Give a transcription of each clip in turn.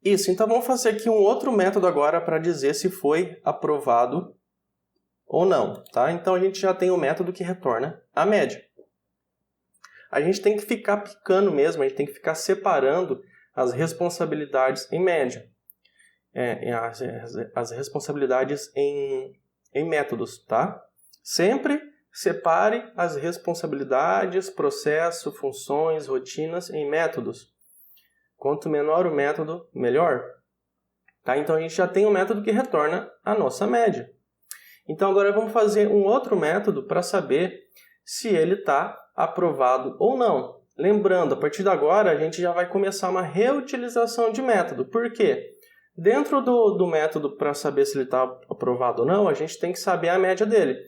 Isso, então vamos fazer aqui um outro método agora para dizer se foi aprovado ou não, tá? Então a gente já tem um método que retorna a média. A gente tem que ficar picando mesmo, a gente tem que ficar separando as responsabilidades em média. As responsabilidades em métodos, tá? Sempre separe as responsabilidades, processo, funções, rotinas em métodos. Quanto menor o método, melhor. Tá? Então a gente já tem um método que retorna a nossa média. Então agora vamos fazer um outro método para saber se ele está aprovado ou não. Lembrando, a partir de agora a gente já vai começar uma reutilização de método. Por quê? Dentro do método, para saber se ele está aprovado ou não, a gente tem que saber a média dele.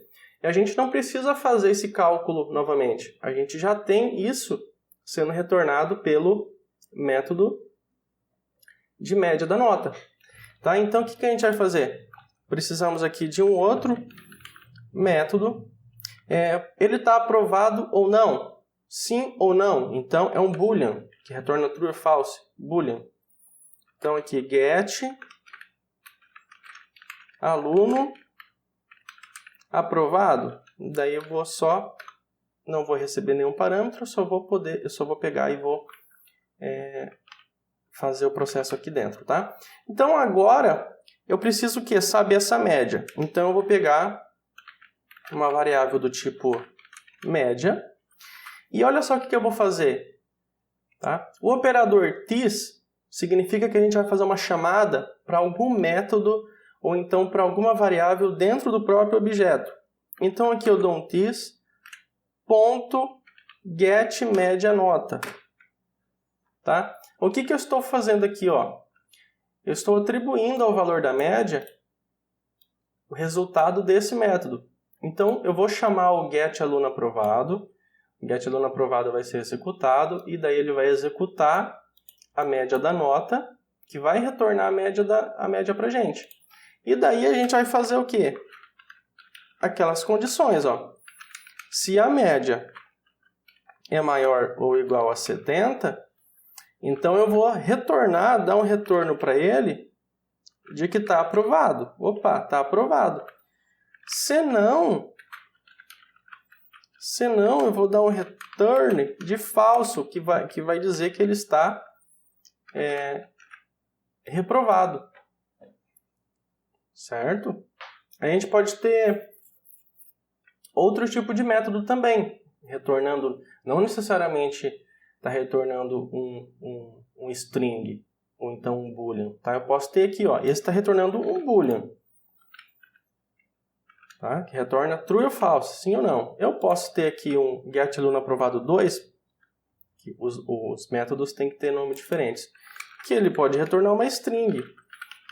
E a gente não precisa fazer esse cálculo novamente. A gente já tem isso sendo retornado pelo método de média da nota. Tá? Então, o que a gente vai fazer? Precisamos aqui de um outro método. Ele está aprovado ou não? Sim ou não? Então, é um boolean, que retorna true ou false. Boolean. Então, aqui, get aluno aprovado. Daí eu vou não vou receber nenhum parâmetro, eu só vou pegar e vou fazer o processo aqui dentro, tá? Então, agora, eu preciso saber essa média. Então, eu vou pegar uma variável do tipo média. E olha só o que eu vou fazer. Tá? O operador this significa que a gente vai fazer uma chamada para algum método ou então para alguma variável dentro do próprio objeto. Então, aqui eu dou um this.getMediaNota. Tá? O que eu estou fazendo aqui? Ó? Eu estou atribuindo ao valor da média o resultado desse método. Então, eu vou chamar o getAlunoAprovado. O getAlunoAprovado vai ser executado e daí ele vai executar a média da nota, que vai retornar a média para a gente. E daí a gente vai fazer o quê? Aquelas condições. Ó. Se a média é maior ou igual a 70, então eu vou dar um retorno para ele de que está aprovado. Opa, está aprovado. Se não, eu vou dar um return de falso, que vai dizer que ele está reprovado. Certo? A gente pode ter outro tipo de método também, retornando, não necessariamente está retornando um string, ou então um boolean. Tá? Eu posso ter aqui, ó, esse está retornando um boolean. Tá? Que retorna true ou false, sim ou não. Eu posso ter aqui um getAlunoAprovado2, que os métodos têm que ter nomes diferentes, que ele pode retornar uma string.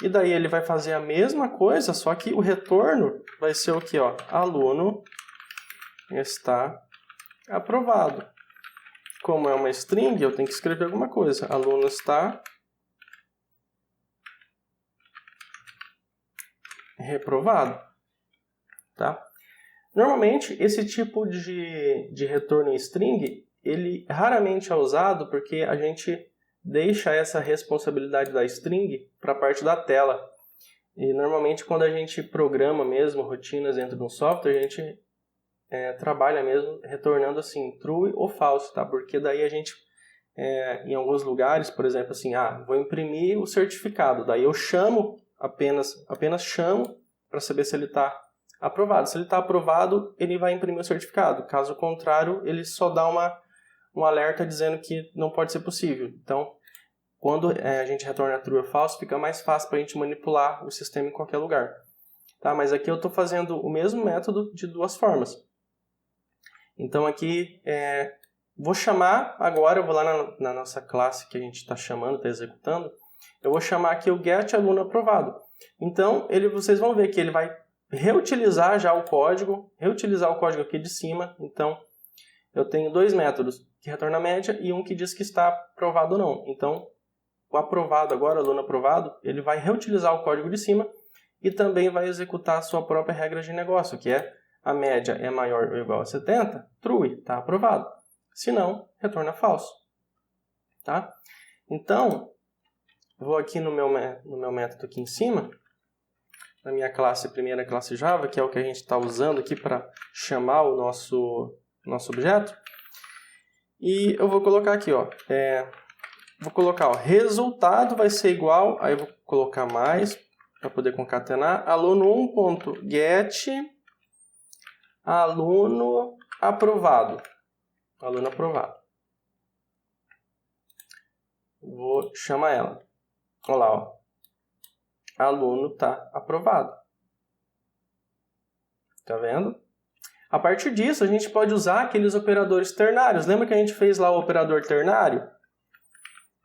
E daí ele vai fazer a mesma coisa, só que o retorno vai ser o que? Aluno está aprovado. Como é uma string, eu tenho que escrever alguma coisa. Aluno está reprovado. Tá? Normalmente, esse tipo de retorno em string, ele raramente é usado porque a gente deixa essa responsabilidade da string para a parte da tela. E normalmente quando a gente programa mesmo rotinas dentro de um software, a gente trabalha mesmo retornando assim, true ou false, tá? Porque daí a gente, em alguns lugares, por exemplo, assim, vou imprimir o certificado, daí eu chamo, apenas chamo para saber se ele está aprovado. Se ele está aprovado, ele vai imprimir o certificado. Caso contrário, ele só dá um alerta dizendo que não pode ser possível. Então, quando a gente retorna true ou false, fica mais fácil para a gente manipular o sistema em qualquer lugar. Tá? Mas aqui eu estou fazendo o mesmo método de duas formas. Então aqui, vou chamar agora, eu vou lá na nossa classe que a gente está chamando, está executando, eu vou chamar aqui o getAlunoAprovado. Então, vocês vão ver que ele vai reutilizar já o código aqui de cima. Então, eu tenho dois métodos, que retorna a média e um que diz que está aprovado ou não. Então, o aprovado agora, o aluno aprovado, ele vai reutilizar o código de cima e também vai executar a sua própria regra de negócio, que é a média é maior ou igual a 70, true, está aprovado. Se não, retorna falso. Tá? Então, vou aqui no meu método aqui em cima, na minha classe, primeira classe Java, que é o que a gente está usando aqui para chamar o nosso objeto. E eu vou colocar aqui, ó, vou colocar, ó, resultado vai ser igual, aí eu vou colocar mais para poder concatenar, aluno1.get aluno aprovado. Aluno aprovado. Vou chamar ela. Olha lá, ó. Aluno está aprovado. Tá vendo? A partir disso, a gente pode usar aqueles operadores ternários. Lembra que a gente fez lá o operador ternário?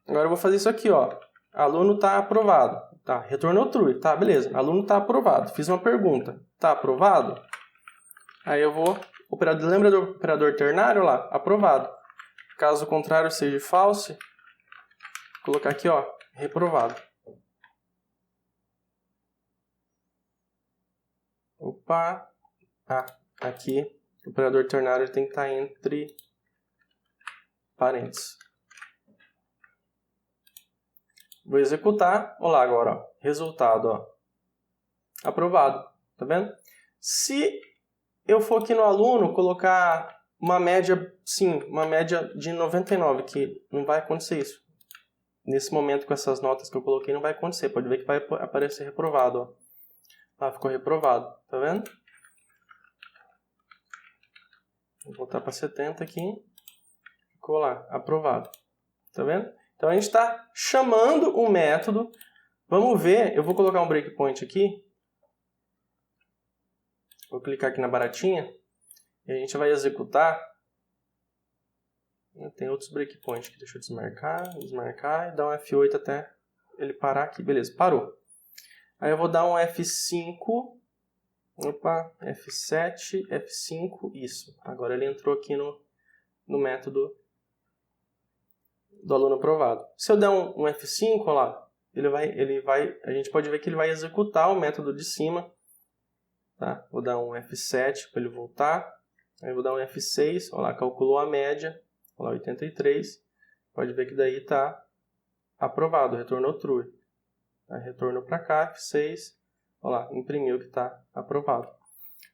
Agora eu vou fazer isso aqui, ó. Aluno está aprovado. Tá, retornou true. Tá, beleza. Aluno está aprovado. Fiz uma pergunta. Está aprovado? Aí eu vou... Lembra do operador ternário lá? Aprovado. Caso contrário seja false, vou colocar aqui, ó, reprovado. Opa! Ah, aqui o operador ternário tem que estar entre parênteses. Vou executar. Olha lá agora, ó, resultado, ó, aprovado. Tá vendo? Se eu for aqui no aluno colocar uma média, sim, uma média de 99, que não vai acontecer isso. Nesse momento, com essas notas que eu coloquei, não vai acontecer. Pode ver que vai aparecer reprovado, ó. Lá ficou reprovado, tá vendo? Vou voltar para 70 aqui. Ficou lá, aprovado. Tá vendo? Então a gente está chamando um método. Vamos ver, eu vou colocar um breakpoint aqui. Vou clicar aqui na baratinha. E a gente vai executar. Tem outros breakpoints aqui. Deixa eu desmarcar e dar um F8 até ele parar aqui. Beleza, parou. Aí eu vou dar um F5. Opa, F7, F5, isso. Agora ele entrou aqui no método do aluno aprovado. Se eu der um F5, olha lá, a gente pode ver que ele vai executar o método de cima. Tá? Vou dar um F7 para ele voltar. Aí eu vou dar um F6, olha lá, calculou a média. Olha lá, 83. Pode ver que daí está aprovado, retornou true. Tá? Retornou para cá, F6. Olha lá, imprimiu que está aprovado.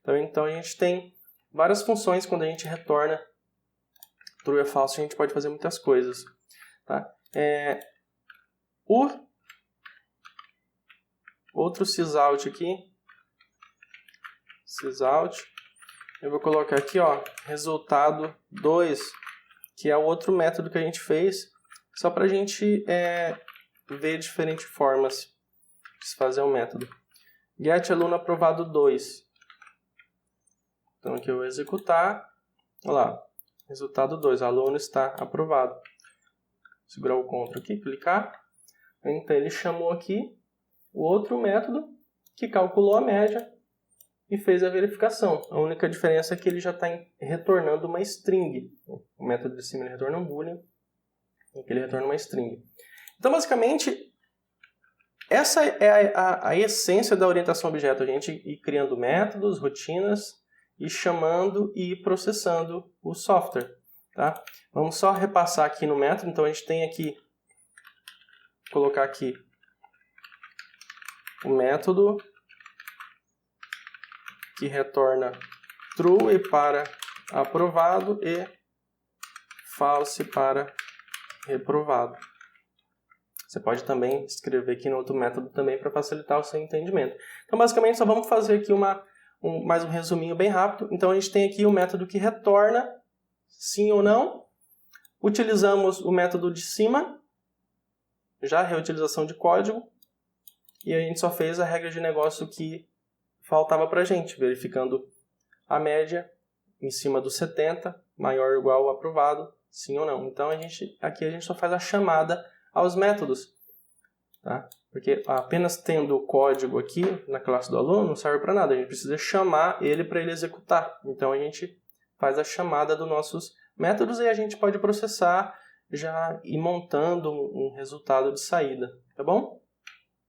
Então a gente tem várias funções quando a gente retorna true ou falso. A gente pode fazer muitas coisas. Tá? O outro sysout aqui. Sysout. Eu vou colocar aqui, ó, resultado 2, que é o outro método que a gente fez, só para a gente ver diferentes formas de fazer um método. Get aluno aprovado 2. Então aqui eu vou executar. Olha lá, resultado 2, aluno está aprovado. Segurar o Ctrl aqui, clicar. Então ele chamou aqui o outro método que calculou a média e fez a verificação. A única diferença é que ele já está retornando uma string. O método de cima ele retorna um boolean, aqui ele retorna uma string. Então, basicamente, essa é a essência da orientação a objeto. A gente ir criando métodos, rotinas, e chamando e processando o software. Tá? Vamos só repassar aqui no método. Então, a gente tem aqui, vou colocar aqui o método que retorna true para aprovado e false para reprovado. Você pode também escrever aqui no outro método também para facilitar o seu entendimento. Então, basicamente, só vamos fazer aqui mais um resuminho bem rápido. Então, a gente tem aqui o método que retorna sim ou não. Utilizamos o método de cima, já reutilização de código, e a gente só fez a regra de negócio que faltava para a gente, verificando a média em cima do 70, maior ou igual ao aprovado, sim ou não. Então, aqui a gente só faz a chamada aos métodos. Tá? Porque apenas tendo o código aqui na classe do aluno não serve para nada. A gente precisa chamar ele para ele executar. Então, a gente faz a chamada dos nossos métodos e a gente pode processar já ir montando um resultado de saída. Tá bom?